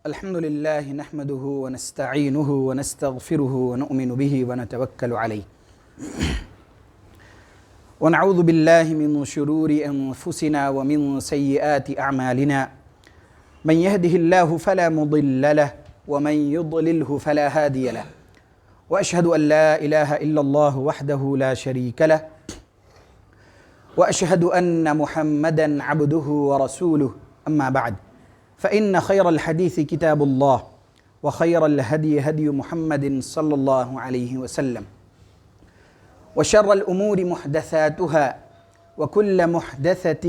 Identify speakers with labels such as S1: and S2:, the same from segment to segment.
S1: الحمد لله نحمده ونستعينه ونستغفره ونؤمن به ونتوكل عليه ونعوذ بالله من شرور أنفسنا ومن سيئات أعمالنا من يهده الله فلا مضل له ومن يضلله فلا هادي له وأشهد أن لا إله إلا الله وحده لا شريك له وأشهد أن محمدًا عبده ورسوله أما بعد فإن خير الحديث كتاب الله وخير الهدي هدي محمد صلى الله عليه وسلم وشر الأمور محدثاتها وكل محدثة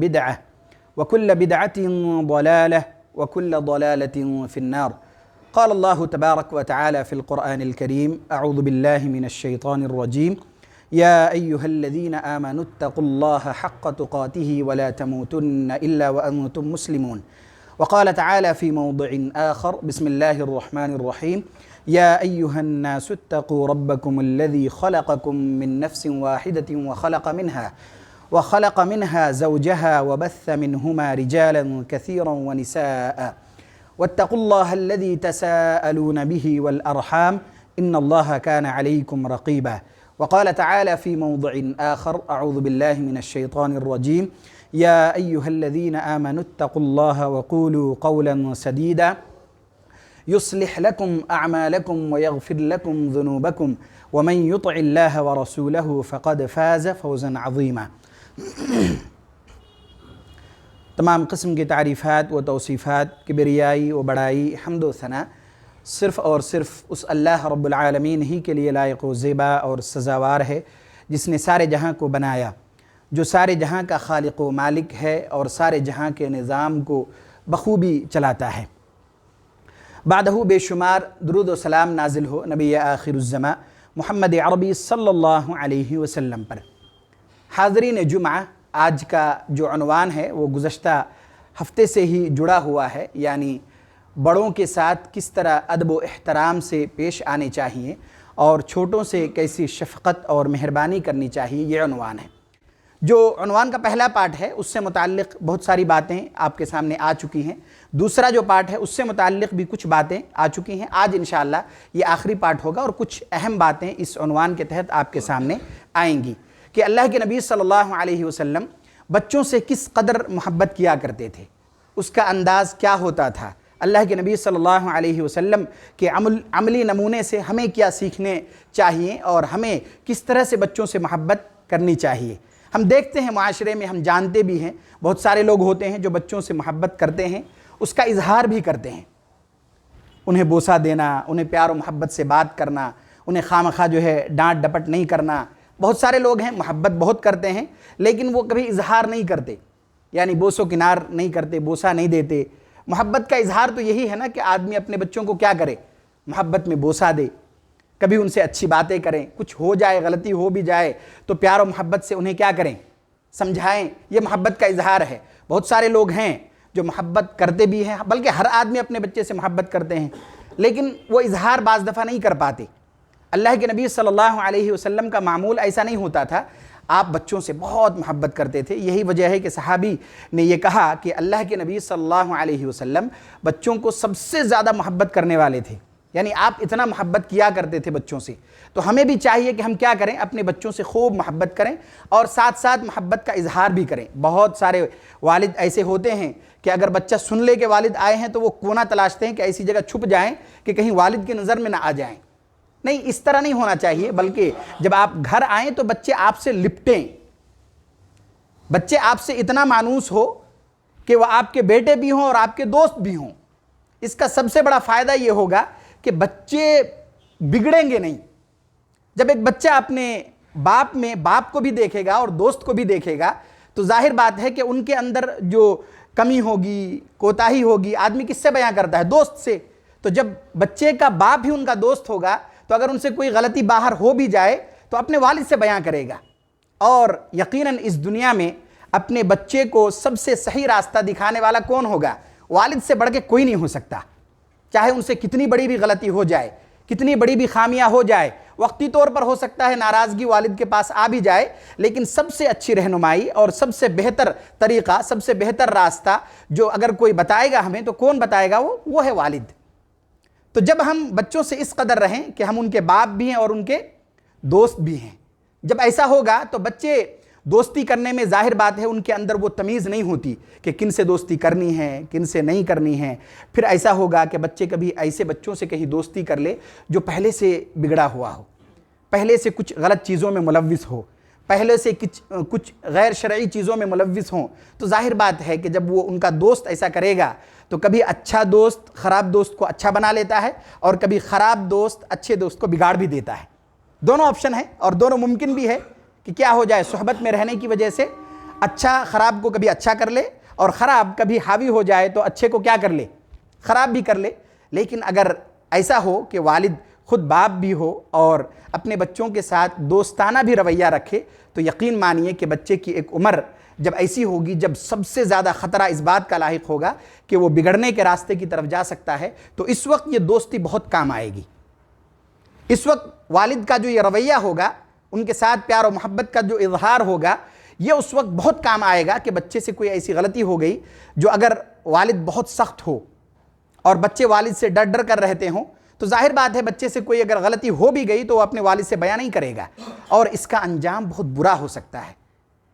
S1: بدعة وكل بدعة ضلالة وكل ضلالة في النار. قال الله تبارك وتعالى في القرآن الكريم: أعوذ بالله من الشيطان الرجيم يا أيها الذين آمنوا اتقوا الله حق تقاته ولا تموتن إلا وأنتم مسلمون. وقال تعالى في موضع آخر: بسم الله الرحمن الرحيم يا أيها الناس اتقوا ربكم الذي خلقكم من نفس واحدة وخلق منها زوجها وبث منهما رجالا كثيرا ونساء واتقوا الله الذي تساءلون به والأرحام إن الله كان عليكم رقيبا. وقال تعالى في موضع آخر: أعوذ بالله من الشيطان الرجيم يا أيها الذين آمنوا اتقوا الله وقولوا قولا سديدا يصلح لكم أعمالكم ويغفر لكم ذنوبكم ومن يطع الله ورسوله فقد فاز فوزا عظيما. تمام قسم کی تعریفات و توصیفات، کبریائی و بڑائی، حمد و ثنا صرف اور صرف اس اللہ رب العالمین ہی کے لیے لائق و زیبا اور سزاوار ہے جس نے سارے جہاں کو بنایا، جو سارے جہاں کا خالق و مالک ہے اور سارے جہاں کے نظام کو بخوبی چلاتا ہے۔ بعدہ بے شمار درود و سلام نازل ہو نبی آخر الزماں محمد عربی صلی اللہ علیہ وسلم پر۔ حاضرین جمعہ، آج کا جو عنوان ہے وہ گزشتہ ہفتے سے ہی جڑا ہوا ہے، یعنی بڑوں کے ساتھ کس طرح ادب و احترام سے پیش آنے چاہیے اور چھوٹوں سے کیسی شفقت اور مہربانی کرنی چاہیے، یہ عنوان ہے۔ جو عنوان کا پہلا پارٹ ہے اس سے متعلق بہت ساری باتیں آپ کے سامنے آ چکی ہیں، دوسرا جو پارٹ ہے اس سے متعلق بھی کچھ باتیں آ چکی ہیں۔ آج انشاءاللہ یہ آخری پارٹ ہوگا اور کچھ اہم باتیں اس عنوان کے تحت آپ کے سامنے آئیں گی کہ اللہ کے نبی صلی اللہ علیہ وسلم بچوں سے کس قدر محبت کیا کرتے تھے، اس کا انداز کیا ہوتا تھا، اللہ کے نبی صلی اللہ علیہ وسلم کے عملی نمونے سے ہمیں کیا سیکھنے چاہیے اور ہمیں کس طرح سے بچوں سے محبت کرنی چاہیے۔ ہم دیکھتے ہیں معاشرے میں، ہم جانتے بھی ہیں، بہت سارے لوگ ہوتے ہیں جو بچوں سے محبت کرتے ہیں، اس کا اظہار بھی کرتے ہیں، انہیں بوسہ دینا، انہیں پیار و محبت سے بات کرنا، انہیں خواہ جو ہے ڈانٹ ڈپٹ نہیں کرنا۔ بہت سارے لوگ ہیں محبت بہت کرتے ہیں لیکن وہ کبھی اظہار نہیں کرتے، یعنی بوس و کنار نہیں کرتے، بوسہ نہیں دیتے۔ محبت کا اظہار تو یہی ہے نا کہ آدمی اپنے بچوں کو کیا کرے، محبت میں بوسہ دے، کبھی ان سے اچھی باتیں کریں، کچھ ہو جائے، غلطی ہو بھی جائے تو پیار و محبت سے انہیں کیا کریں، سمجھائیں، یہ محبت کا اظہار ہے۔ بہت سارے لوگ ہیں جو محبت کرتے بھی ہیں، بلکہ ہر آدمی اپنے بچے سے محبت کرتے ہیں لیکن وہ اظہار بعض دفعہ نہیں کر پاتے۔ اللہ کے نبی صلی اللہ علیہ وسلم کا معمول ایسا نہیں ہوتا تھا، آپ بچوں سے بہت محبت کرتے تھے۔ یہی وجہ ہے کہ صحابی نے یہ کہا کہ اللہ کے نبی صلی اللہ علیہ وسلم بچوں کو سب سے زیادہ محبت کرنے والے تھے، یعنی آپ اتنا محبت کیا کرتے تھے بچوں سے۔ تو ہمیں بھی چاہیے کہ ہم کیا کریں، اپنے بچوں سے خوب محبت کریں اور ساتھ ساتھ محبت کا اظہار بھی کریں۔ بہت سارے والد ایسے ہوتے ہیں کہ اگر بچہ سن لے کہ والد آئے ہیں تو وہ کونا تلاشتے ہیں کہ ایسی جگہ چھپ جائیں کہ کہیں والد کی نظر میں نہ آ جائیں۔ نہیں، اس طرح نہیں ہونا چاہیے، بلکہ جب آپ گھر آئیں تو بچے آپ سے لپٹیں، بچے آپ سے اتنا مانوس ہو کہ وہ آپ کے بیٹے بھی ہوں اور آپ کے دوست بھی ہوں۔ اس کا سب سے بڑا فائدہ یہ ہوگا کہ بچے بگڑیں گے نہیں۔ جب ایک بچہ اپنے باپ کو بھی دیکھے گا اور دوست کو بھی دیکھے گا تو ظاہر بات ہے کہ ان کے اندر جو کمی ہوگی، کوتاہی ہوگی، آدمی کس سے بیان کرتا ہے؟ دوست سے۔ تو جب بچے کا باپ ہی ان کا دوست ہوگا تو اگر ان سے کوئی غلطی باہر ہو بھی جائے تو اپنے والد سے بیان کرے گا، اور یقیناً اس دنیا میں اپنے بچے کو سب سے صحیح راستہ دکھانے والا کون ہوگا؟ والد سے بڑھ کے کوئی نہیں ہو سکتا۔ چاہے ان سے کتنی بڑی بھی غلطی ہو جائے، کتنی بڑی بھی خامیاں ہو جائے، وقتی طور پر ہو سکتا ہے ناراضگی والد کے پاس آ بھی جائے، لیکن سب سے اچھی رہنمائی اور سب سے بہتر طریقہ، سب سے بہتر راستہ جو اگر کوئی بتائے گا ہمیں تو کون بتائے گا؟ وہ ہے والد۔ تو جب ہم بچوں سے اس قدر رہیں کہ ہم ان کے باپ بھی ہیں اور ان کے دوست بھی ہیں، جب ایسا ہوگا تو بچے دوستی کرنے میں ظاہر بات ہے ان کے اندر وہ تمیز نہیں ہوتی کہ کن سے دوستی کرنی ہے کن سے نہیں کرنی ہے۔ پھر ایسا ہوگا کہ بچے کبھی ایسے بچوں سے کہیں دوستی کر لے جو پہلے سے بگڑا ہوا ہو، پہلے سے کچھ غلط چیزوں میں ملوث ہو، پہلے سے کچھ غیر شرعی چیزوں میں ملوث ہوں، تو ظاہر بات ہے کہ جب وہ ان کا دوست ایسا کرے گا تو کبھی اچھا دوست خراب دوست کو اچھا بنا لیتا ہے، اور کبھی خراب دوست اچھے دوست کو بگاڑ بھی دیتا ہے۔ دونوں آپشن ہیں اور دونوں ممکن بھی ہے کہ کیا ہو جائے، صحبت میں رہنے کی وجہ سے اچھا خراب کو کبھی اچھا کر لے، اور خراب کبھی حاوی ہو جائے تو اچھے کو کیا کر لے، خراب بھی کر لے۔ لیکن اگر ایسا ہو کہ والد خود باپ بھی ہو اور اپنے بچوں کے ساتھ دوستانہ بھی رویہ رکھے، تو یقین مانیے کہ بچے کی ایک عمر جب ایسی ہوگی جب سب سے زیادہ خطرہ اس بات کا لاحق ہوگا کہ وہ بگڑنے کے راستے کی طرف جا سکتا ہے، تو اس وقت یہ دوستی بہت کام آئے گی۔ اس وقت والد کا جو یہ رویہ ہوگا، ان کے ساتھ پیار و محبت کا جو اظہار ہوگا، یہ اس وقت بہت کام آئے گا کہ بچے سے کوئی ایسی غلطی ہو گئی جو اگر والد بہت سخت ہو اور بچے والد سے ڈر ڈر کر رہتے ہوں، تو ظاہر بات ہے بچے سے کوئی اگر غلطی ہو بھی گئی تو وہ اپنے والد سے بیان نہیں کرے گا، اور اس کا انجام بہت برا ہو سکتا ہے۔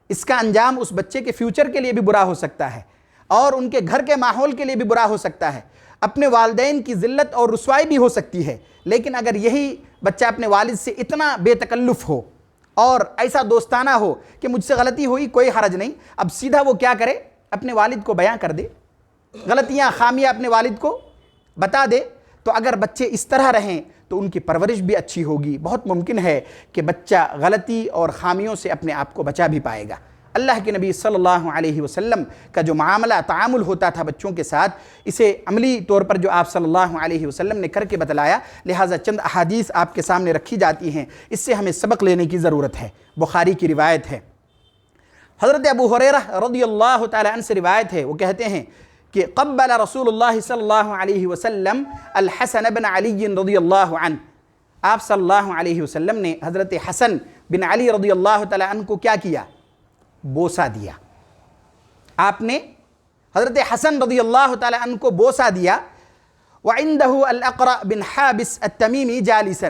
S1: اس کا انجام اس بچے کے فیوچر کے لیے بھی برا ہو سکتا ہے، اور ان کے گھر کے ماحول کے لیے بھی برا ہو سکتا ہے، اپنے والدین کی ذلت اور رسوائی بھی ہو سکتی ہے۔ لیکن اگر یہی بچہ اپنے والد سے اتنا بے تکلف ہو اور ایسا دوستانہ ہو کہ مجھ سے غلطی ہوئی کوئی حرج نہیں، اب سیدھا وہ کیا کرے، اپنے والد کو بیان کر دے، غلطیاں خامیاں اپنے والد کو بتا دے، تو اگر بچے اس طرح رہیں تو ان کی پرورش بھی اچھی ہوگی۔ بہت ممکن ہے کہ بچہ غلطی اور خامیوں سے اپنے آپ کو بچا بھی پائے گا۔ اللہ کے نبی صلی اللہ علیہ وسلم کا جو معاملہ تعامل ہوتا تھا بچوں کے ساتھ، اسے عملی طور پر جو آپ صلی اللہ علیہ وسلم نے کر کے بتلایا، لہٰذا چند احادیث آپ کے سامنے رکھی جاتی ہیں، اس سے ہمیں سبق لینے کی ضرورت ہے۔ بخاری کی روایت ہے، حضرت ابو ہریرہ رضی اللہ تعالی عنہ سے روایت ہے، وہ کہتے ہیں کہ قبل رسول اللہ صلی اللہ علیہ وسلم الحسن بن علی رضی اللہ عنہ، آپ صلی اللہ علیہ وسلم نے حضرت حسن بن علی رضی اللہ تعالی عنہ کو کیا کیا؟ بوسہ دیا۔ آپ نے حضرت حسن رضی اللہ تعالی عنہ کو بوسہ دیا۔ وعنده الاقرع بن حابس التمیمی جالسا،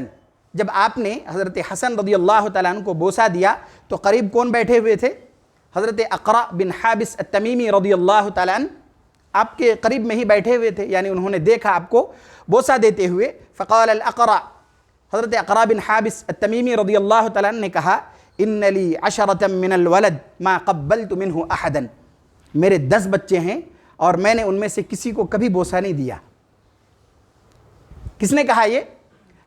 S1: جب آپ نے حضرت حسن رضی اللہ تعالی عنہ کو بوسہ دیا تو قریب کون بیٹھے ہوئے تھے؟ حضرت اقرع بن حابس التمیمی رضی اللہ تعالی عنہ آپ کے قریب میں ہی بیٹھے ہوئے تھے، یعنی انہوں نے دیکھا آپ کو بوسہ دیتے ہوئے۔ فقال الاقرع، حضرت اقرع بن حابس التمیمی رضی اللہ تعالی عنہ نے کہا، ان لی عشرة من الولد ما قبلت منه احدا، میرے 10 بچے ہیں اور میں نے ان میں سے کسی کو کبھی بوسہ نہیں دیا۔ کس نے کہا یہ؟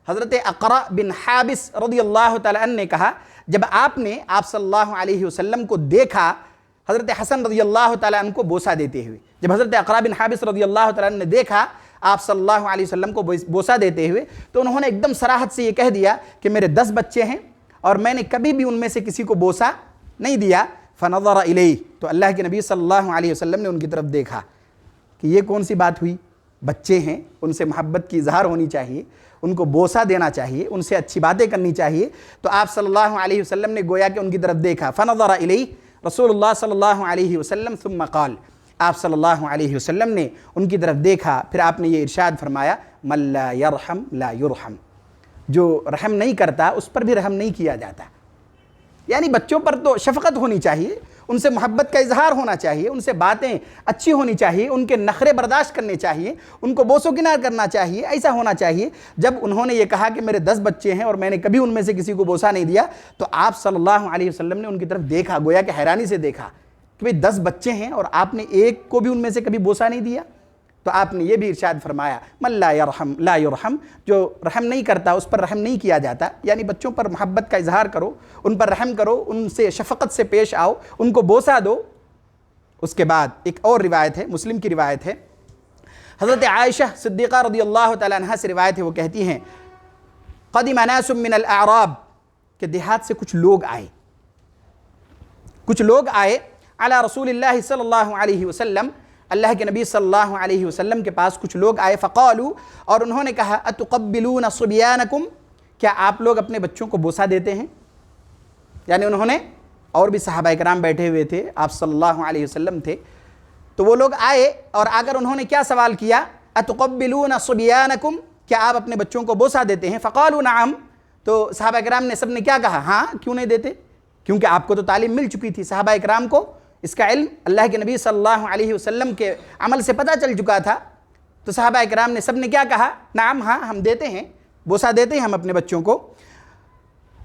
S1: حضرت اقرع بن حابس رضی اللہ تعالی عنہ نے کہا، جب آپ نے آپ صلی اللہ علیہ وسلم کو دیکھا حضرت حسن رضی اللہ تعالی عنہ کو بوسہ دیتے ہوئے، جب حضرت اقرع بن حابس رضی اللہ تعالی عنہ نے دیکھا آپ صلی اللہ علیہ وسلم کو بوسہ دیتے ہوئے، تو انہوں نے ایک دم صراحت سے یہ کہہ دیا کہ میرے 10 بچے ہیں اور میں نے کبھی بھی ان میں سے کسی کو بوسہ نہیں دیا۔ فنظر الیہ، تو اللہ کے نبی صلی اللہ علیہ وسلم نے ان کی طرف دیکھا کہ یہ کون سی بات ہوئی، بچے ہیں ان سے محبت کی اظہار ہونی چاہیے، ان کو بوسہ دینا چاہیے، ان سے اچھی باتیں کرنی چاہیے، تو آپ صلی اللہ علیہ وسلم نے گویا کہ ان کی طرف دیکھا۔ فنظر الیہ رسول اللہ صلی اللہ علیہ وسلم ثم قال، آپ صلی اللہ علیہ وسلم نے ان کی طرف دیکھا، پھر آپ نے یہ ارشاد فرمایا، من لا یرحم لا یرحم، جو رحم نہیں کرتا اس پر بھی رحم نہیں کیا جاتا۔ یعنی بچوں پر تو شفقت ہونی چاہیے، ان سے محبت کا اظہار ہونا چاہیے، ان سے باتیں اچھی ہونی چاہیے، ان کے نخرے برداشت کرنے چاہیے، ان کو بوس و کنار کرنا چاہیے، ایسا ہونا چاہیے۔ جب انہوں نے یہ کہا کہ میرے 10 بچے ہیں اور میں نے کبھی ان میں سے کسی کو بوسہ نہیں دیا، تو آپ صلی اللہ علیہ وسلم نے ان کی طرف دیکھا، گویا کہ حیرانی سے دیکھا کہ 10 بچے ہیں اور آپ نے ایک کو بھی ان میں سے کبھی بوسہ نہیں دیا۔ تو آپ نے یہ بھی ارشاد فرمایا، من لا یرحم لا یرحم، جو رحم نہیں کرتا اس پر رحم نہیں کیا جاتا۔ یعنی بچوں پر محبت کا اظہار کرو، ان پر رحم کرو، ان سے شفقت سے پیش آؤ، ان کو بوسہ دو۔ اس کے بعد ایک اور روایت ہے، مسلم کی روایت ہے، حضرت عائشہ صدیقہ رضی اللہ تعالی عنہا سے روایت ہے، وہ کہتی ہیں، قدم ناس من الاعراب، کہ دیہات سے کچھ لوگ آئے علی رسول اللہ صلی اللہ علیہ وسلم، اللہ کے نبی صلی اللہ علیہ وسلم کے پاس کچھ لوگ آئے، فقالوا، اور انہوں نے کہا، اتقبلون صبیانکم، کیا آپ لوگ اپنے بچوں کو بوسہ دیتے ہیں؟ یعنی انہوں نے، اور بھی صحابہ کرام بیٹھے ہوئے تھے، آپ صلی اللہ علیہ وسلم تھے، تو وہ لوگ آئے اور آ کر انہوں نے کیا سوال کیا؟ اتقبلون صبیانکم، کیا آپ اپنے بچوں کو بوسہ دیتے ہیں؟ فقالوا نعم، تو صحابہ کرام نے سب نے کیا کہا؟ ہاں، کیوں نہیں دیتے؟ کیونکہ آپ کو تو تعلیم مل چکی تھی، صحابہ کرام کو اس کا علم اللہ کے نبی صلی اللہ علیہ وسلم کے عمل سے پتہ چل چکا تھا، تو صحابہ کرام نے سب نے کیا کہا؟ نعم، ہاں ہم دیتے ہیں، بوسہ دیتے ہیں ہم اپنے بچوں کو۔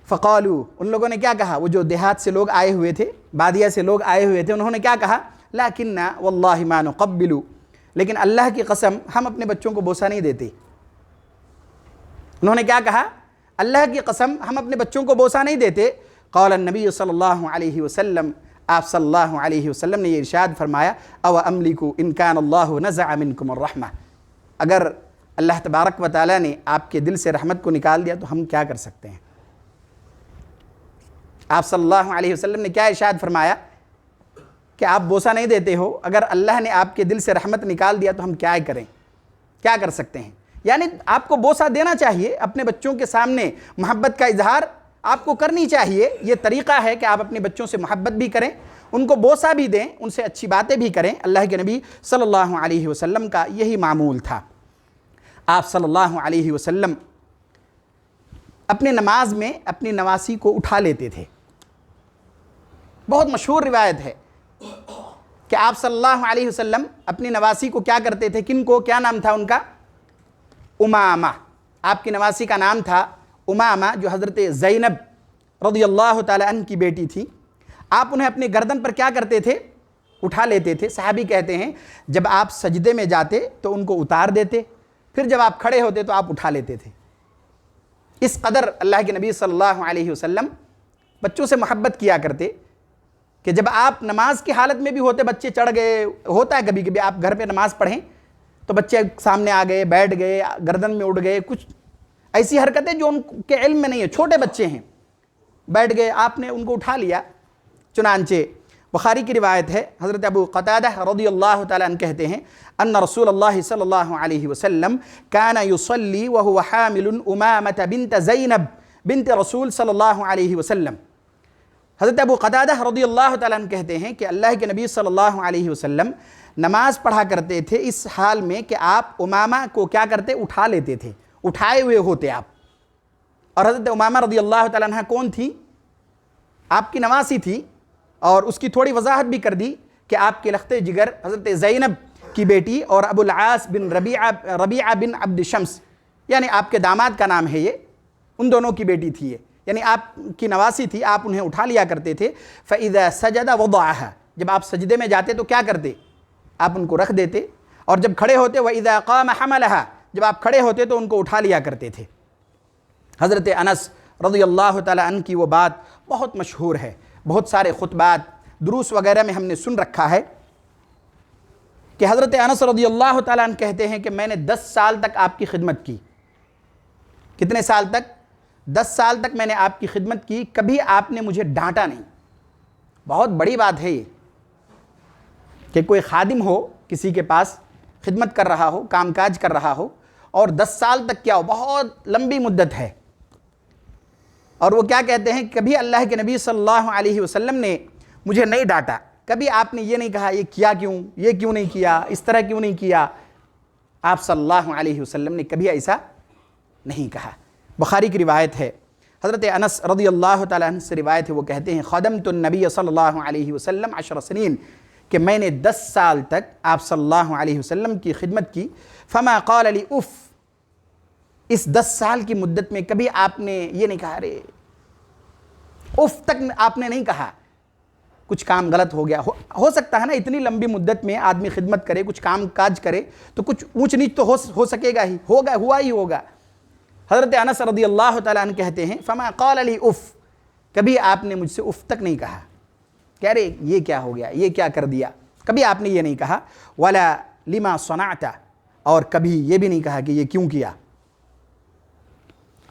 S1: فقالوا، ان لوگوں نے کیا کہا؟ وہ جو دیہات سے لوگ آئے ہوئے تھے، بادیہ سے لوگ آئے ہوئے تھے، انہوں نے کیا کہا؟ لکننا واللہ ما نقبل، لیکن اللہ کی قسم ہم اپنے بچوں کو بوسہ نہیں دیتے۔ انہوں نے کیا کہا؟ اللہ کی قسم ہم اپنے بچوں کو بوسہ نہیں دیتے۔ قال النبی صلی اللہ علیہ وسلم، آپ صلی اللہ علیہ وسلم نے یہ ارشاد فرمایا، او املک ان کان اللہ نزع منکم الرحمہ، اگر اللہ تبارک و تعالیٰ نے آپ کے دل سے رحمت کو نکال دیا تو ہم کیا کر سکتے ہیں؟ آپ صلی اللہ علیہ وسلم نے کیا ارشاد فرمایا کہ آپ بوسہ نہیں دیتے ہو، اگر اللہ نے آپ کے دل سے رحمت نکال دیا تو ہم کیا کریں، کیا کر سکتے ہیں؟ یعنی آپ کو بوسہ دینا چاہیے، اپنے بچوں کے سامنے محبت کا اظہار آپ کو کرنی چاہیے۔ یہ طریقہ ہے کہ آپ اپنے بچوں سے محبت بھی کریں، ان کو بوسہ بھی دیں، ان سے اچھی باتیں بھی کریں۔ اللہ کے نبی صلی اللہ علیہ وسلم کا یہی معمول تھا۔ آپ صلی اللہ علیہ وسلم اپنے نماز میں اپنی نواسی کو اٹھا لیتے تھے۔ بہت مشہور روایت ہے کہ آپ صلی اللہ علیہ وسلم اپنی نواسی کو کیا کرتے تھے؟ کن کو؟ کیا نام تھا ان کا؟ امامہ۔ آپ کی نواسی کا نام تھا امامہ، جو حضرت زینب رضی اللہ تعالی عنہ کی بیٹی تھی۔ آپ انہیں اپنے گردن پر کیا کرتے تھے؟ اٹھا لیتے تھے۔ صحابی کہتے ہیں جب آپ سجدے میں جاتے تو ان کو اتار دیتے، پھر جب آپ کھڑے ہوتے تو آپ اٹھا لیتے تھے۔ اس قدر اللہ کے نبی صلی اللہ علیہ وسلم بچوں سے محبت کیا کرتے کہ جب آپ نماز کی حالت میں بھی ہوتے، بچے چڑھ گئے، ہوتا ہے کبھی کبھی آپ گھر پہ نماز پڑھیں تو بچے سامنے آ گئے، بیٹھ گئے، گردن میں اڑ گئے، کچھ ایسی حرکتیں جو ان کے علم میں نہیں ہے، چھوٹے بچے ہیں، بیٹھ گئے، آپ نے ان کو اٹھا لیا۔ چنانچہ بخاری کی روایت ہے، حضرت ابو قتادہ رضی اللہ تعالیٰ عنہ کہتے ہیں ان رسول اللہ صلی اللہ علیہ وسلم کان یصلی وهو حامل امامة بنت زینب بنت رسول صلی اللہ علیہ وسلم۔ حضرت ابو قتادہ رضی اللہ تعالیٰ عنہ کہتے ہیں کہ اللہ کے نبی صلی اللہ علیہ وسلم نماز پڑھا کرتے تھے اس حال میں کہ آپ امامہ کو کیا کرتے؟ اٹھا لیتے تھے، اٹھائے ہوئے ہوتے آپ۔ اور حضرت امامہ رضی اللہ تعالیٰ عنہ کون تھی؟ آپ کی نواسی تھی، اور اس کی تھوڑی وضاحت بھی کر دی کہ آپ کے لخت جگر حضرت زینب کی بیٹی اور ابو العاص بن ربیعہ بن عبد شمس، یعنی آپ کے داماد کا نام ہے یہ، ان دونوں کی بیٹی تھی یہ، یعنی آپ کی نواسی تھی، آپ انہیں اٹھا لیا کرتے تھے۔ فَإِذَا سَجَدَ وَضَعَهَا، جب آپ سجدے میں جاتے تو کیا کرتے؟ آپ ان کو رکھ دیتے، اور جب کھڑے ہوتے وَإِذَا قَامَ حَمَلَهَا، جب آپ کھڑے ہوتے تو ان کو اٹھا لیا کرتے تھے۔ حضرت انس رضی اللہ تعالیٰ عنہ کی وہ بات بہت مشہور ہے، بہت سارے خطبات، دروس وغیرہ میں ہم نے سن رکھا ہے کہ حضرت انس رضی اللہ تعالیٰ عنہ کہتے ہیں کہ میں نے 10 سال تک آپ کی خدمت کی۔ کتنے سال تک؟ 10 سال تک میں نے آپ کی خدمت کی، کبھی آپ نے مجھے ڈانٹا نہیں۔ بہت بڑی بات ہے یہ کہ کوئی خادم ہو، کسی کے پاس خدمت کر رہا ہو، کام کاج کر رہا ہو، اور 10 سال تک کیا ہو، بہت لمبی مدت ہے، اور وہ کیا کہتے ہیں؟ کبھی اللہ کے نبی صلی اللہ علیہ وسلم نے مجھے نہیں ڈانٹا، کبھی آپ نے یہ نہیں کہا یہ کیا کیوں، یہ کیوں نہیں کیا، اس طرح کیوں نہیں کیا۔ آپ صلی اللہ علیہ وسلم نے کبھی ایسا نہیں کہا۔ بخاری کی روایت ہے، حضرت انس رضی اللہ تعالیٰ عنہ سے روایت ہے، وہ کہتے ہیں خدمت النبی صلی اللہ علیہ وسلم 10 سنین، کہ میں نے 10 سال تک آپ صلی اللہ علیہ وسلم کی خدمت کی۔ فما قال لی اف، اس 10 سال کی مدت میں کبھی آپ نے یہ نہیں کہا، ارے اف تک آپ نے نہیں کہا کچھ کام غلط ہو گیا۔ ہو سکتا ہے نا اتنی لمبی مدت میں آدمی خدمت کرے، کچھ کام کاج کرے تو کچھ اونچ نیچ تو ہو سکے گا ہی، ہوا ہی ہوگا۔ حضرت انس رضی اللہ تعالیٰ عنہ کہتے ہیں فما قال لی اف، کبھی آپ نے مجھ سے اف تک نہیں کہا کہ ارے یہ کیا ہو گیا، یہ کیا کر دیا، کبھی آپ نے یہ نہیں کہا۔ ولا لما صنعت، اور کبھی یہ بھی نہیں کہا کہ یہ کیوں کیا،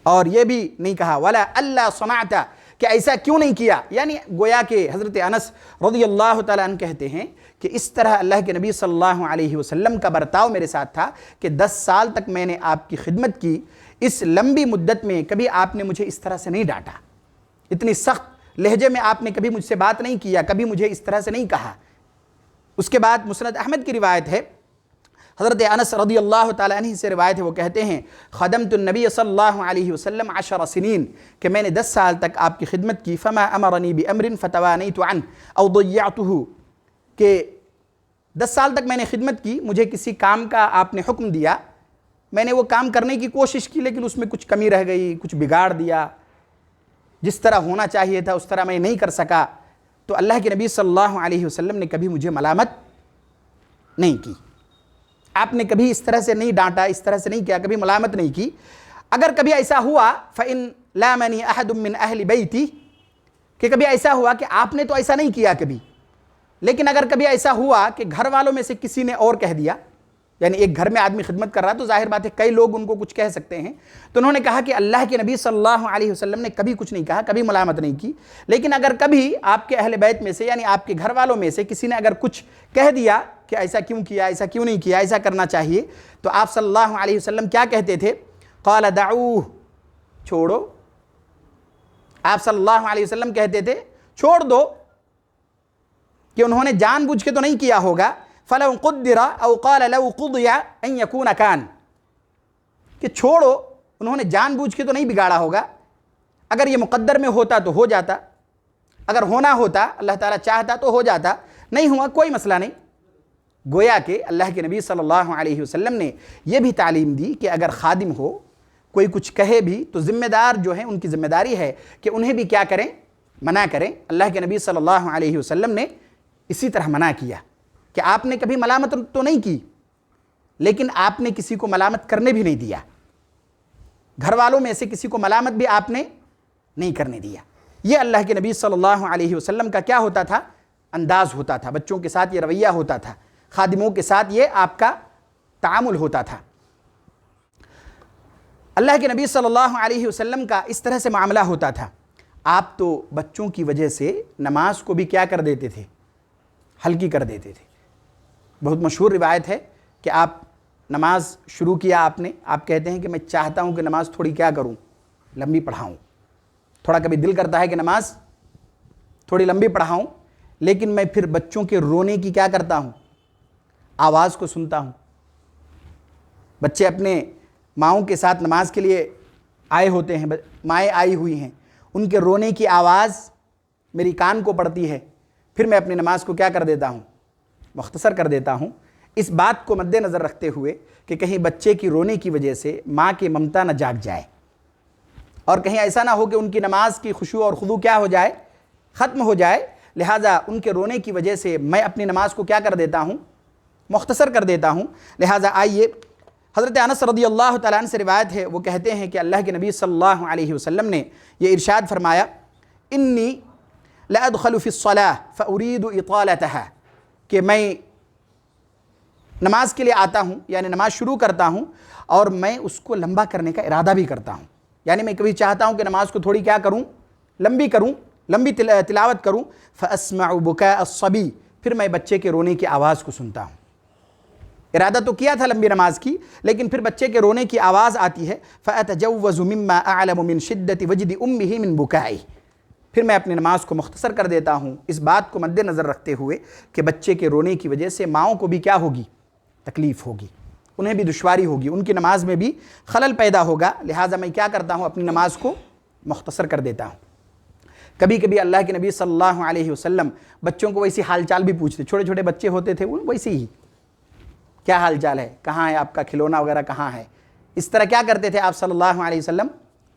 S1: اور یہ بھی نہیں کہا ولا اللہ صنعت، کہ ایسا کیوں نہیں کیا۔ یعنی گویا کہ حضرت انس رضی اللہ تعالیٰ عنہ کہتے ہیں کہ اس طرح اللہ کے نبی صلی اللہ علیہ وسلم کا برتاؤ میرے ساتھ تھا کہ 10 سال تک میں نے آپ کی خدمت کی، اس لمبی مدت میں کبھی آپ نے مجھے اس طرح سے نہیں ڈانٹا، اتنی سخت لہجے میں آپ نے کبھی مجھ سے بات نہیں کیا، کبھی مجھے اس طرح سے نہیں کہا۔ اس کے بعد مسند احمد کی روایت ہے، حضرت انس رضی اللہ تعالیٰ عنہ سے روایت ہے، وہ کہتے ہیں خدمت النبی صلی اللہ علیہ وسلم 10 سنین، کہ میں نے 10 سال تک آپ کی خدمت کی، فما امرنی بامر فتوانیت عنہ او ضیعتہ، کہ 10 سال تک میں نے خدمت کی، مجھے کسی کام کا آپ نے حکم دیا، میں نے وہ کام کرنے کی کوشش کی لیکن اس میں کچھ کمی رہ گئی، کچھ بگاڑ دیا، جس طرح ہونا چاہیے تھا اس طرح میں نہیں کر سکا، تو اللہ کے نبی صلی اللہ علیہ وسلم نے کبھی مجھے ملامت نہیں کی، آپ نے کبھی اس طرح سے نہیں ڈانٹا، اس طرح سے نہیں کیا، کبھی ملامت نہیں کی۔ اگر کبھی ایسا ہوا فَإِن لَامَنِي أَحَدٌ مِّنْ أَهْلِ بَيْتِي، کہ کبھی ایسا ہوا کہ آپ نے تو ایسا نہیں کیا کبھی، لیکن اگر کبھی ایسا ہوا کہ گھر والوں میں سے کسی نے اور کہہ دیا، یعنی ایک گھر میں آدمی خدمت کر رہا تو ظاہر بات ہے کئی لوگ ان کو کچھ کہہ سکتے ہیں، تو انہوں نے کہا کہ اللہ کے نبی صلی اللہ علیہ وسلم نے کبھی کچھ نہیں کہا، کبھی ملامت نہیں کی، لیکن اگر کبھی آپ کے اہل بیت میں سے یعنی آپ کے گھر والوں میں سے کسی نے اگر کچھ کہہ دیا کہ ایسا کیوں کیا، ایسا کیوں نہیں کیا، ایسا کرنا چاہیے، تو آپ صلی اللہ علیہ وسلم کیا کہتے تھے؟ قال دعوہ، چھوڑو۔ آپ صلی اللہ علیہ وسلم کہتے تھے چھوڑ دو، کہ انہوں نے جان بوجھ کے تو نہیں کیا ہوگا، فَلَوْ قُدِّرَ أَوْ قَالَ لَوْ قُضِيَ أَن يَكُونَ كَانَ، کہ چھوڑو، انہوں نے جان بوجھ کے تو نہیں بگاڑا ہوگا، اگر یہ مقدر میں ہوتا تو ہو جاتا، اگر ہونا ہوتا اللہ تعالیٰ چاہتا تو ہو جاتا، نہیں ہوا کوئی مسئلہ نہیں۔ گویا کہ اللہ کے نبی صلی اللہ علیہ وسلم نے یہ بھی تعلیم دی کہ اگر خادم ہو کوئی کچھ کہے بھی تو ذمہ دار جو ہیں ان کی ذمہ داری ہے کہ انہیں بھی کیا کریں؟ منع کریں۔ اللہ کے نبی صلی اللہ علیہ وسلم نے اسی طرح منع کیا کہ آپ نے کبھی ملامت تو نہیں کی، لیکن آپ نے کسی کو ملامت کرنے بھی نہیں دیا، گھر والوں میں سے کسی کو ملامت بھی آپ نے نہیں کرنے دیا۔ یہ اللہ کے نبی صلی اللہ علیہ وسلم کا کیا ہوتا تھا؟ انداز ہوتا تھا، بچوں کے ساتھ یہ رویہ ہوتا تھا، خادموں کے ساتھ یہ آپ کا تعامل ہوتا تھا۔ اللہ کے نبی صلی اللہ علیہ وسلم کا اس طرح سے معاملہ ہوتا تھا۔ آپ تو بچوں کی وجہ سے نماز کو بھی کیا کر دیتے تھے؟ ہلکی کر دیتے تھے۔ بہت مشہور روایت ہے کہ آپ نماز شروع کیا آپ کہتے ہیں کہ میں چاہتا ہوں کہ نماز تھوڑی کیا کروں؟ لمبی پڑھاؤں، تھوڑا کبھی دل کرتا ہے کہ نماز تھوڑی لمبی پڑھاؤں، لیکن میں پھر بچوں کے رونے کی کیا کرتا ہوں؟ آواز کو سنتا ہوں۔ بچے اپنے ماؤں کے ساتھ نماز کے لیے آئے ہوتے ہیں، مائیں آئی ہوئی ہیں، ان کے رونے کی آواز میری کان کو پڑتی ہے، پھر میں اپنی نماز کو کیا کر دیتا ہوں؟ مختصر کر دیتا ہوں، اس بات کو مد نظر رکھتے ہوئے کہ کہیں بچے کی رونے کی وجہ سے ماں کی ممتا نہ جاگ جائے، اور کہیں ایسا نہ ہو کہ ان کی نماز کی خشوع اور خضوع کیا ہو جائے؟ ختم ہو جائے۔ لہٰذا ان کے رونے کی وجہ سے میں اپنی نماز کو کیا کر دیتا ہوں؟ مختصر کر دیتا ہوں۔ لہٰذا آئیے، حضرت انس رضی اللہ تعالیٰ عنہ سے روایت ہے، وہ کہتے ہیں کہ اللہ کے نبی صلی اللہ علیہ وسلم نے یہ ارشاد فرمایا، انی لأدخل فی الصلاة فأرید اطالتها، کہ میں نماز کے لیے آتا ہوں، یعنی نماز شروع کرتا ہوں اور میں اس کو لمبا کرنے کا ارادہ بھی کرتا ہوں، یعنی میں کبھی چاہتا ہوں کہ نماز کو تھوڑی کیا کروں؟ لمبی کروں، لمبی تلاوت کروں۔ فأسمع بکاء الصبی، پھر میں بچے کے رونے کی آواز کو سنتا ہوں۔ ارادہ تو کیا تھا لمبی نماز کی، لیکن پھر بچے کے رونے کی آواز آتی ہے، فأتجوز مما اعلم من شدت وجد امہ من بکائہ، پھر میں اپنی نماز کو مختصر کر دیتا ہوں، اس بات کو مد نظر رکھتے ہوئے کہ بچے کے رونے کی وجہ سے ماؤں کو بھی کیا ہوگی؟ تکلیف ہوگی، انہیں بھی دشواری ہوگی، ان کی نماز میں بھی خلل پیدا ہوگا، لہٰذا میں کیا کرتا ہوں؟ اپنی نماز کو مختصر کر دیتا ہوں۔ کبھی کبھی اللہ کے نبی صلی اللہ علیہ وسلم بچوں کو ویسی حال چال بھی پوچھتے، چھوٹے چھوٹے بچے ہوتے تھے وہ ویسی ہی، کیا حال چال ہے، کہاں ہے آپ کا کھلونا وغیرہ کہاں ہے، اس طرح کیا کرتے تھے آپ صلی اللہ علیہ وسلم؟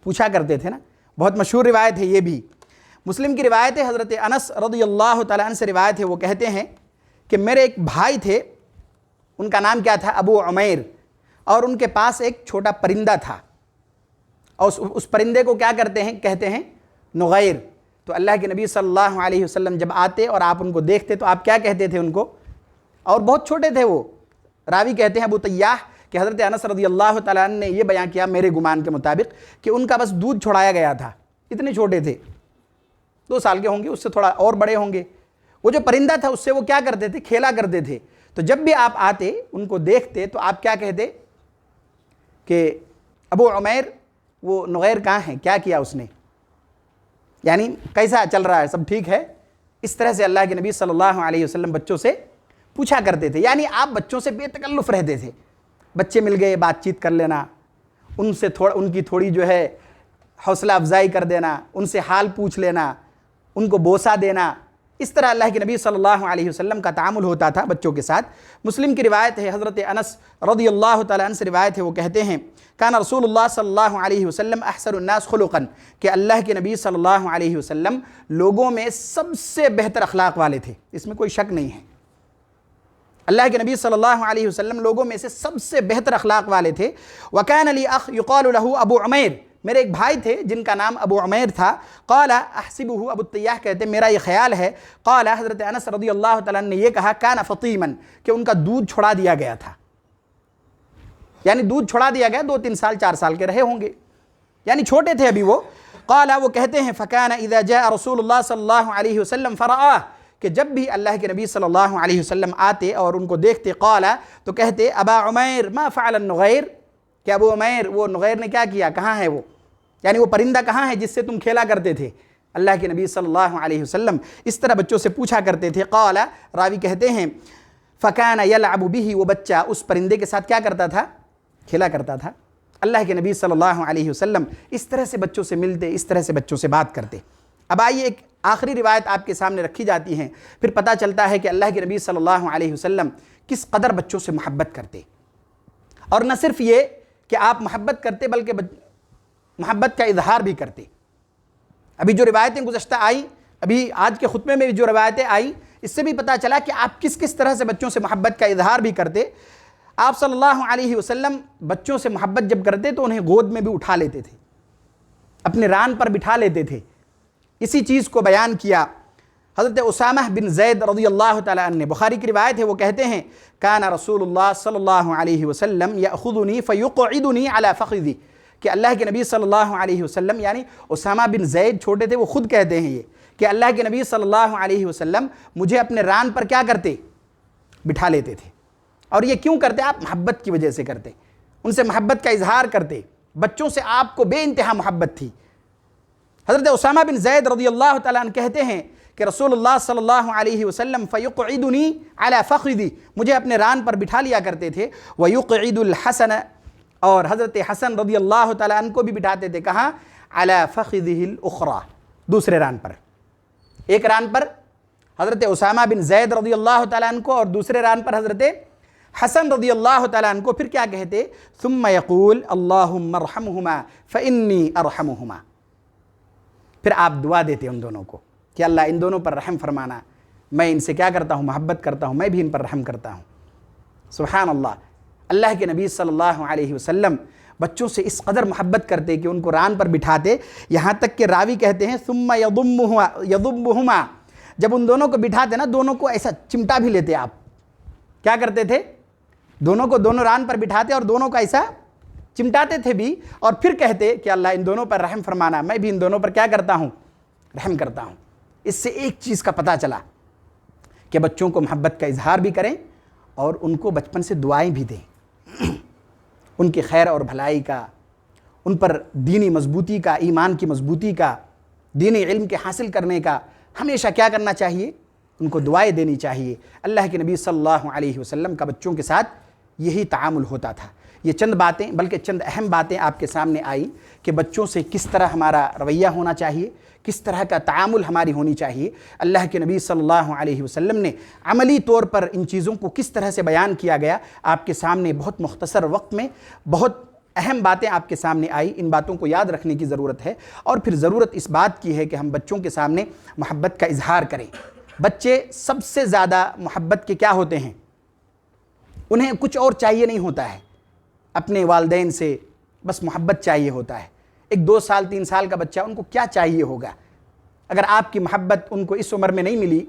S1: پوچھا کرتے تھے نا۔ بہت مشہور روایت ہے یہ بھی، مسلم کی روایت ہے، حضرت انس رضی اللہ تعالیٰ عنہ سے روایت ہے، وہ کہتے ہیں کہ میرے ایک بھائی تھے، ان کا نام کیا تھا؟ ابو عمیر، اور ان کے پاس ایک چھوٹا پرندہ تھا، اور اس پرندے کو کیا کرتے ہیں؟ کہتے ہیں نغیر۔ تو اللہ کے نبی صلی اللہ علیہ وسلم جب آتے اور آپ ان کو دیکھتے تو آپ کیا کہتے تھے ان کو؟ اور بہت چھوٹے تھے وہ، راوی کہتے ہیں ابو طیاح کہ حضرت انس رضی اللہ تعالیٰ عنہ نے یہ بیان کیا میرے گمان کے مطابق کہ ان کا بس دودھ چھڑایا گیا تھا، اتنے چھوٹے تھے، 2 سال کے ہوں گے، اس سے تھوڑا اور بڑے ہوں گے۔ وہ جو پرندہ تھا اس سے وہ کیا کرتے تھے؟ کھیلا کرتے تھے۔ تو جب بھی آپ آتے ان کو دیکھتے تو آپ کیا کہتے کہ ابو عمیر وہ نغیر کہاں ہے، کیا کیا اس نے، یعنی کیسا چل رہا ہے، سب ٹھیک ہے؟ اس طرح سے اللہ کے نبی صلی اللہ علیہ وسلم بچوں سے پوچھا کرتے تھے، یعنی آپ بچوں سے بے تکلف رہتے تھے. بچے مل گئے بات چیت کر لینا، ان کی تھوڑی جو ہے حوصلہ افزائی کر دینا، ان سے حال پوچھ لینا، ان کو بوسہ دینا. اس طرح اللہ کے نبی صلی اللہ علیہ وسلم کا تعامل ہوتا تھا بچوں کے ساتھ. مسلم کی روایت ہے، حضرت انس رضی اللہ تعالیٰ عنہ سے روایت ہے، وہ کہتے ہیں کان رسول اللہ صلی اللہ علیہ وسلم احسن الناس خلقا، کہ اللہ کے نبی صلی اللہ علیہ وسلم لوگوں میں سب سے بہتر اخلاق والے تھے، اس میں کوئی شک نہیں ہے. اللہ کے نبی صلی اللہ علیہ وسلم لوگوں میں سے سب سے بہتر اخلاق والے تھے. وَكَانَ لِي أَخْ يُقَالُ لَهُ أَبُو عُمَيْر، میرے ایک بھائی تھے جن کا نام ابو عمیر تھا. قال احسبه ابو الطیاح کہتے ہیں میرا یہ خیال ہے، قال حضرت انس رضی اللہ تعالیٰ نے یہ کہا کان فطیما، کہ ان کا دودھ چھڑا دیا گیا تھا، یعنی دودھ چھڑا دیا گیا، 2-3 سال 4 سال کے رہے ہوں گے، یعنی چھوٹے تھے ابھی وہ. قال وہ کہتے ہیں فکان اذا جاء رسول اللہ صلی اللہ علیہ وسلم فرآہ، کہ جب بھی اللہ کے نبی صلی اللہ علیہ وسلم آتے اور ان کو دیکھتے، قال تو کہتے ابا عمیر ما فعل النغیر، کہ ابو عمیر وہ نغیر نے کیا کیا، کہاں ہے وہ، یعنی وہ پرندہ کہاں ہے جس سے تم کھیلا کرتے تھے. اللہ کے نبی صلی اللہ علیہ وسلم اس طرح بچوں سے پوچھا کرتے تھے. قال راوی کہتے ہیں فکان یلعب به، وہ بچہ اس پرندے کے ساتھ کیا کرتا تھا، کھیلا کرتا تھا. اللہ کے نبی صلی اللہ علیہ وسلم اس طرح سے بچوں سے ملتے، اس طرح سے بچوں سے بات کرتے. اب آئیے ایک آخری روایت آپ کے سامنے رکھی جاتی ہیں، پھر پتہ چلتا ہے کہ اللہ کے نبی صلی اللہ علیہ وسلم کس قدر بچوں سے محبت کرتے. اور نہ صرف یہ کہ آپ محبت کرتے بلکہ محبت کا اظہار بھی کرتے. ابھی جو روایتیں گزشتہ آئیں، ابھی آج کے خطبے میں بھی جو روایتیں آئیں، اس سے بھی پتہ چلا کہ آپ کس کس طرح سے بچوں سے محبت کا اظہار بھی کرتے. آپ صلی اللہ علیہ وسلم بچوں سے محبت جب کرتے تو انہیں گود میں بھی اٹھا لیتے تھے، اپنے ران پر بٹھا لیتے تھے. اسی چیز کو بیان کیا حضرت اسامہ بن زید رضی اللہ تعالیٰ عنہ نے. بخاری کی روایت ہے، وہ کہتے ہیں کان رسول اللہ صلی اللہ علیہ وسلم یأخذنی فیقعدنی علی فخذی، کہ اللہ کے نبی صلی اللہ علیہ وسلم، یعنی اسامہ بن زید چھوٹے تھے، وہ خود کہتے ہیں یہ کہ اللہ کے نبی صلی اللہ علیہ وسلم مجھے اپنے ران پر کیا کرتے، بٹھا لیتے تھے. اور یہ کیوں کرتے؟ آپ محبت کی وجہ سے کرتے، ان سے محبت کا اظہار کرتے. بچوں سے آپ کو بے انتہا محبت تھی. حضرت اسامہ بن زید رضی اللہ تعالیٰ عنہ کہتے ہیں کہ رسول اللہ صلی اللہ علیہ وسلم فیقعدنی علی فخذی، مجھے اپنے ران پر بٹھا لیا کرتے تھے. ویقعد الحسن، اور حضرت حسن رضی اللہ تعالیٰ عنہ کو بھی بٹھاتے تھے. کہاں؟ علی فخذہ الاخری، دوسرے ران پر. ایک ران پر حضرت اسامہ بن زید رضی اللہ تعالیٰ عنہ کو، اور دوسرے ران پر حضرت حسن رضی اللہ تعالیٰ عنہ کو. پھر کیا کہتے؟ ثم یقول اللہم ارحمہما فانی ارحمہما، پھر آپ دعا دیتے ان دونوں کو کہ اللہ ان دونوں پر رحم فرمانا، میں ان سے کیا کرتا ہوں، محبت کرتا ہوں، میں بھی ان پر رحم کرتا ہوں. سبحان اللہ. اللہ کے نبی صلی اللہ علیہ وسلم بچوں سے اس قدر محبت کرتے کہ ان کو ران پر بٹھاتے، یہاں تک کہ راوی کہتے ہیں ثم یضمہما، جب ان دونوں کو بٹھاتے نا، دونوں کو ایسا چمٹا بھی لیتے. آپ کیا کرتے تھے؟ دونوں کو دونوں ران پر بٹھاتے اور دونوں کو ایسا چمٹاتے تھے بھی، اور پھر کہتے کہ اللہ ان دونوں پر رحم فرمانا، میں بھی ان دونوں پر کیا کرتا ہوں، رحم کرتا ہوں. اس سے ایک چیز کا پتہ چلا کہ بچوں کو محبت کا اظہار بھی کریں اور ان کو بچپن سے دعائیں بھی دیں، ان کے خیر اور بھلائی کا، ان پر دینی مضبوطی کا، ایمان کی مضبوطی کا، دینی علم کے حاصل کرنے کا ہمیشہ کیا کرنا چاہیے، ان کو دعائیں دینی چاہیے. اللہ کے نبی صلی اللہ علیہ وسلم کا بچوں کے ساتھ یہی تعامل ہوتا تھا. یہ چند باتیں، بلکہ چند اہم باتیں آپ کے سامنے آئی کہ بچوں سے کس طرح ہمارا رویہ ہونا چاہیے، کس طرح کا تعامل ہماری ہونی چاہیے. اللہ کے نبی صلی اللہ علیہ وسلم نے عملی طور پر ان چیزوں کو کس طرح سے بیان کیا گیا آپ کے سامنے بہت مختصر وقت میں. بہت اہم باتیں آپ کے سامنے آئی. ان باتوں کو یاد رکھنے کی ضرورت ہے، اور پھر ضرورت اس بات کی ہے کہ ہم بچوں کے سامنے محبت کا اظہار کریں. بچے سب سے زیادہ محبت کے کیا ہوتے ہیں؟ انہیں کچھ اور چاہیے نہیں ہوتا ہے، اپنے والدین سے بس محبت چاہیے ہوتا ہے. ایک 2 سال 3 سال کا بچہ، ان کو کیا چاہیے ہوگا؟ اگر آپ کی محبت ان کو اس عمر میں نہیں ملی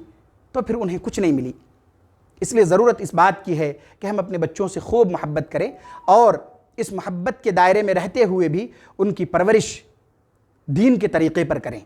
S1: تو پھر انہیں کچھ نہیں ملی. اس لیے ضرورت اس بات کی ہے کہ ہم اپنے بچوں سے خوب محبت کریں، اور اس محبت کے دائرے میں رہتے ہوئے بھی ان کی پرورش دین کے طریقے پر کریں.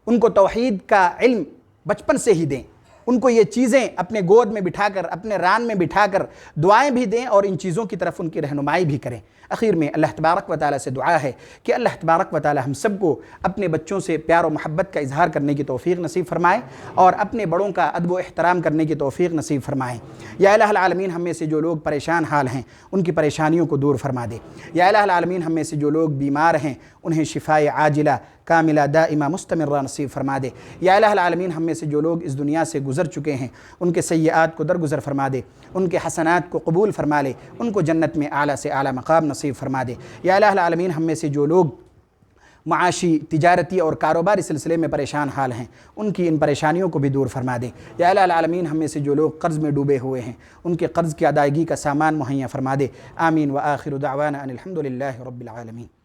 S1: ان کو توحید کا علم بچپن سے ہی دیں. ان کو یہ چیزیں اپنے گود میں بٹھا کر، اپنے ران میں بٹھا کر دعائیں بھی دیں اور ان چیزوں کی طرف ان کی رہنمائی بھی کریں۔ اخیر میں اللہ تبارک و تعالیٰ سے دعا ہے کہ اللہ تبارک و تعالیٰ ہم سب کو اپنے بچوں سے پیار و محبت کا اظہار کرنے کی توفیق نصیب فرمائے اور اپنے بڑوں کا ادب و احترام کرنے کی توفیق نصیب فرمائے۔ یا الہ العالمین ہم میں سے جو لوگ پریشان حال ہیں ان کی پریشانیوں کو دور فرما دے۔ یا الہ العالمین ہم میں سے جو لوگ بیمار ہیں انہیں شفائے عاجلہ کاملہ دائمہ مستمرہ نصیب فرما دے۔ یا الہ العالمین ہم میں سے جو لوگ اس دنیا سے گزر چکے ہیں ان کے سیئات کو درگزر فرما دے، ان کے حسنات کو قبول فرما لے، ان کو جنت میں اعلیٰ سے اعلیٰ مقام نصیب فرما دے۔ یا الہ العالمین ہم میں سے جو لوگ معاشی، تجارتی اور کاروباری سلسلے میں پریشان حال ہیں ان کی ان پریشانیوں کو بھی دور فرما دے۔ یا الہ العالمین ہم میں سے جو لوگ قرض میں ڈوبے ہوئے ہیں ان کے قرض کی ادائیگی کا سامان مہیا فرما دے۔ آمین وآخر دعوانا ان الحمد للہ رب العالمین۔